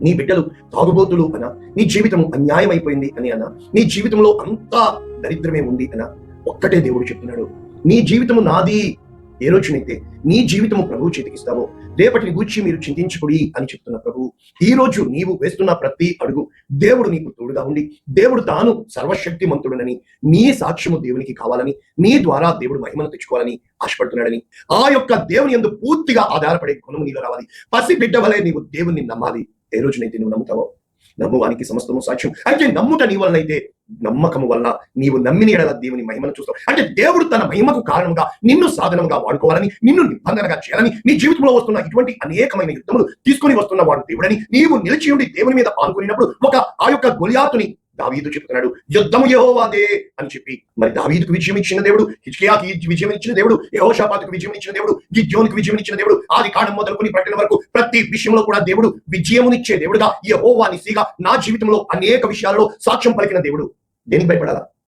నీ బిడ్డలు తాగుబోతులు అనా, నీ జీవితం అన్యాయం అయిపోయింది అని అనా, నీ జీవితంలో అంతా దరిద్రమే ఉంది అనా, ఒక్కటే దేవుడు చెప్తున్నాడు, నీ జీవితము నాది. ఏ రోజునైతే నీ జీవితము ప్రభువు చేతికిస్తావో రేపటిని గూర్చి మీరు చింతించుకుడి అని చెప్తున్న ప్రభు, ఈ రోజు నీవు వేస్తున్న ప్రతి అడుగు దేవుడు నీకు తోడుగా ఉండి దేవుడు తాను సర్వశక్తిమంతుడనని నీ సాక్ష్యము దేవునికి కావాలని, నీ ద్వారా దేవుడు మహిమను తెచ్చుకోవాలని ఆశపడుతున్నాడని, ఆ యొక్క దేవుని యందు పూర్తిగా ఆధారపడే గుణము నీలో రావాలి. పసి బిడ్డ వలె నీవు దేవుణ్ణి నమ్మాలి. ఏ రోజునైతే నువ్వు నమ్ముతావో నమ్మువానికి సమస్తము సాక్ష్యం. అయితే నమ్ముట నీ వలనైతే నమ్మకము వల్ల నీవు నమ్మిన ఎడల దేవుని మహిమను చూస్తావు. అంటే దేవుడు తన మహిమకు కారణంగా నిన్ను సాధనంగా వాడుకోవాలని, నిన్ను నిబంధనగా చేయాలని, నీ జీవితంలో వస్తున్న ఇటువంటి అనేకమైన యుద్ధములు తీసుకొని వస్తున్న వాడు దేవుడని నీవు నిలిచి ఉండి దేవుని మీద ఆనుకున్నప్పుడు ఆ యొక్క గొలియాతుని దావీదు చెప్తున్నాడు, యుద్ధము యెహోవాదే అని చెప్పి. మరి దావీదుకు విజయం ఇచ్చిన దేవుడు, హిజ్కియాకి విజయం ఇచ్చిన దేవుడు, యెహోషాపాతుకు విజయం ఇచ్చిన దేవుడు, గిద్యోనుకు విజయం ఇచ్చిన దేవుడు, ఆది కాండం మొదలుకొని ప్రకటన వరకు ప్రతి విషయంలో కూడా దేవుడు విజయమునిచ్చే దేవుడుగా యెహోవా నిస్సీగా నా జీవితంలో అనేక విషయాలలో సాక్ష్యం పలికిన దేవుడు. దేనికి భయపడాలా?